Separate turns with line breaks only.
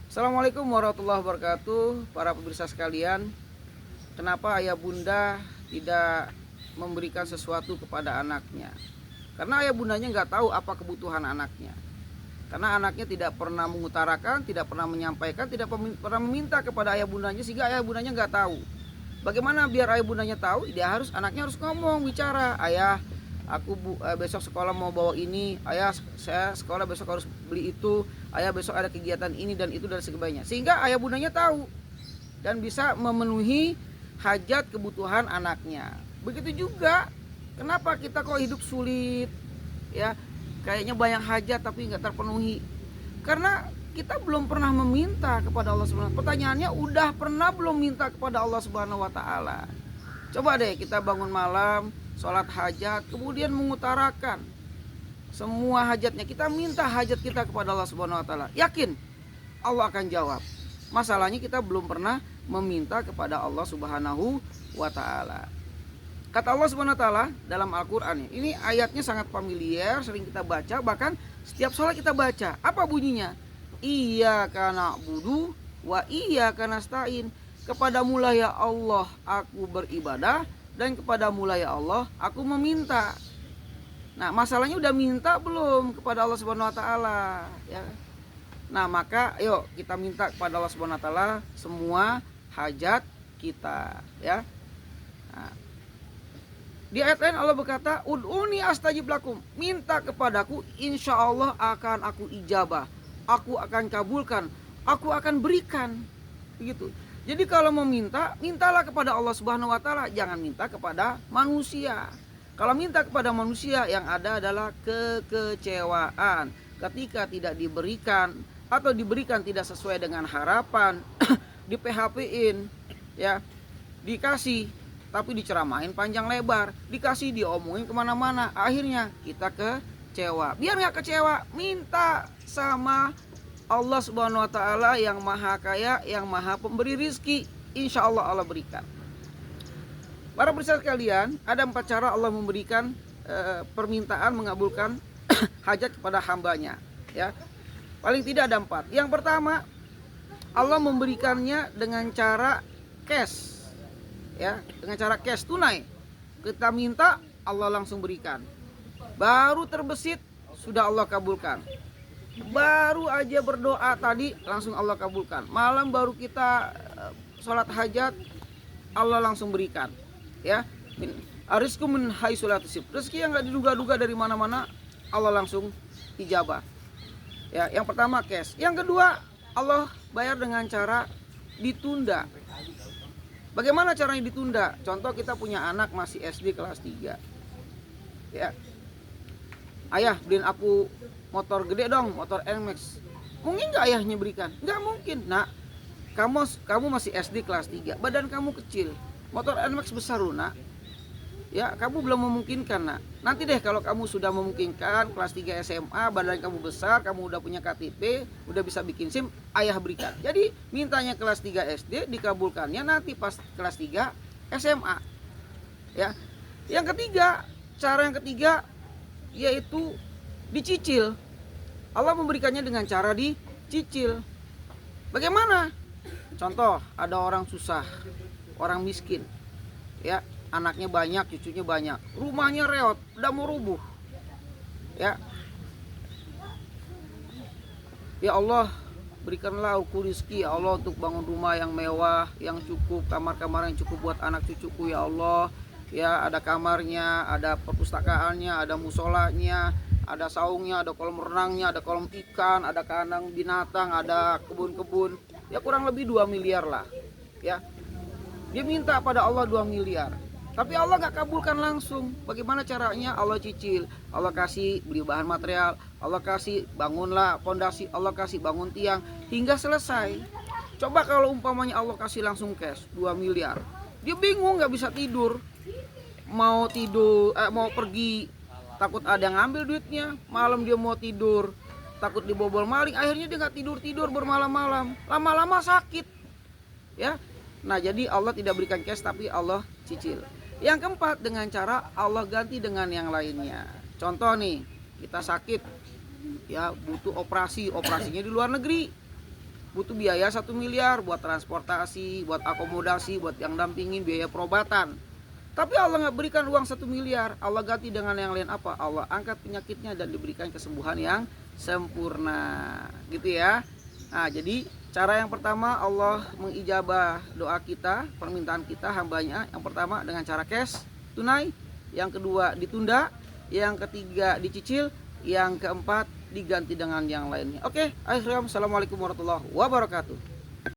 Assalamualaikum warahmatullahi wabarakatuh. Para pemirsa sekalian, kenapa ayah bunda tidak memberikan sesuatu kepada anaknya? Karena ayah bundanya nggak tahu apa kebutuhan anaknya. Karena anaknya tidak pernah mengutarakan, tidak pernah menyampaikan, tidak pernah meminta kepada ayah bundanya, sehingga ayah bundanya nggak tahu. Bagaimana biar ayah bundanya tahu? Anaknya harus ngomong, bicara. Ayah, aku besok sekolah mau bawa ini. Ayah, saya sekolah besok harus beli itu. Ayah, besok ada kegiatan ini dan itu dan sebagainya. Sehingga ayah bundanya tahu dan bisa memenuhi hajat kebutuhan anaknya. Begitu juga, kenapa kita kok hidup sulit? Ya, kayaknya banyak hajat tapi nggak terpenuhi. Karena kita belum pernah meminta kepada Allah Subhanahu wa taala. Pertanyaannya, udah pernah belum minta kepada Allah Subhanahu wa taala? Coba deh kita bangun malam, sholat hajat, kemudian mengutarakan semua hajatnya. Kita minta hajat kita kepada Allah Subhanahu wa taala. Yakin Allah akan jawab. Masalahnya kita belum pernah meminta kepada Allah Subhanahu wa taala. Kata Allah Subhanahu wa taala dalam Al-Qur'an, ini ayatnya sangat familiar, sering kita baca, bahkan setiap sholat kita baca. Apa bunyinya? Iyyaka na'budu wa iyyaka nasta'in. Kepadamulah ya Allah aku beribadah, dan kepadamulah ya Allah aku meminta. Nah, masalahnya udah minta belum kepada Allah Subhanahu wa taala, ya. Nah, maka yuk kita minta kepada Allah Subhanahu wa taala semua hajat kita, ya. Nah, di ayat lain Allah berkata, "Ud'uni astajib lakum." Minta kepadaku, insya Allah akan aku ijabah. Aku akan kabulkan, aku akan berikan. Begitu. Jadi kalau meminta, mintalah kepada Allah Subhanahu wa taala, jangan minta kepada manusia. Kalau minta kepada manusia, yang ada adalah kekecewaan ketika tidak diberikan atau diberikan tidak sesuai dengan harapan, di PHP-in, ya, dikasih tapi diceramain panjang lebar, dikasih diomongin kemana-mana, akhirnya kita kecewa. Biar nggak kecewa, minta sama Allah Subhanahu wa taala yang maha kaya, yang maha pemberi rizki. Insya Allah Allah berikan. Para pemirsa sekalian, ada 4 cara Allah memberikan permintaan, mengabulkan hajat kepada hambanya, ya. Paling tidak ada 4. Yang pertama, Allah memberikannya dengan cara cash, ya, dengan cara cash, tunai. Kita minta, Allah langsung berikan. Baru terbesit sudah Allah kabulkan. Baru aja berdoa tadi langsung Allah kabulkan. Malam baru kita sholat hajat, Allah langsung berikan, ya. Arizku min haitsu la tasib. Rezeki yang nggak diduga-duga dari mana-mana, Allah langsung ijabah. Ya, yang pertama cash. Yang kedua, Allah bayar dengan cara ditunda. Bagaimana caranya ditunda? Contoh, kita punya anak masih SD kelas 3. Ya. Ayah, beliin aku motor gede dong, motor NMAX. Mungkin nggak ayahnya berikan? Nggak mungkin. Nah, kamu masih SD kelas 3, badan kamu kecil, motor NMAX besar loh nak. Ya, kamu belum memungkinkan nak. Nanti deh kalau kamu sudah memungkinkan, kelas 3 SMA, badan kamu besar, kamu udah punya KTP, udah bisa bikin SIM, ayah berikan. Jadi mintanya kelas 3 SD, dikabulkannya nanti pas kelas 3 SMA. Ya. Yang ketiga, cara yang ketiga yaitu dicicil. Allah memberikannya dengan cara dicicil. Bagaimana? Contoh, ada orang susah, orang miskin, ya, anaknya banyak, cucunya banyak, rumahnya reot, udah mau rubuh, ya. Ya Allah, berikanlah aku rizki ya Allah untuk bangun rumah yang mewah, yang cukup, kamar-kamar yang cukup buat anak cucuku ya Allah. Ya, ada kamarnya, ada perpustakaannya, ada musolanya, ada saungnya, ada kolam renangnya, ada kolam ikan, ada kandang binatang, ada kebun-kebun. Ya kurang lebih 2 miliar lah, ya. Dia minta pada Allah 2 miliar. Tapi Allah gak kabulkan langsung. Bagaimana caranya? Allah cicil. Allah kasih beli bahan material, Allah kasih bangunlah fondasi, Allah kasih bangun tiang, hingga selesai. Coba kalau umpamanya Allah kasih langsung cash 2 miliar. Dia bingung, gak bisa tidur. Mau tidur, mau pergi, takut ada yang ngambil duitnya. Malam dia mau tidur, takut dibobol maling. Akhirnya dia gak tidur-tidur bermalam-malam. Lama-lama sakit, ya. Nah, jadi Allah tidak berikan cash, tapi Allah cicil. Yang keempat, dengan cara Allah ganti dengan yang lainnya. Contoh nih, kita sakit, ya, butuh operasi, operasinya di luar negeri. butuh biaya 1 miliar buat transportasi, buat akomodasi, buat yang dampingin, biaya perobatan. Tapi Allah nggak berikan uang 1 miliar, Allah ganti dengan yang lain apa? Allah angkat penyakitnya dan diberikan kesembuhan yang sempurna, gitu ya. Nah, jadi cara yang pertama Allah mengijabah doa kita, permintaan kita hambanya. Yang pertama dengan cara cash, tunai. Yang kedua ditunda. Yang ketiga dicicil. Yang keempat diganti dengan yang lainnya. Oke, akhirnya assalamualaikum warahmatullahi wabarakatuh.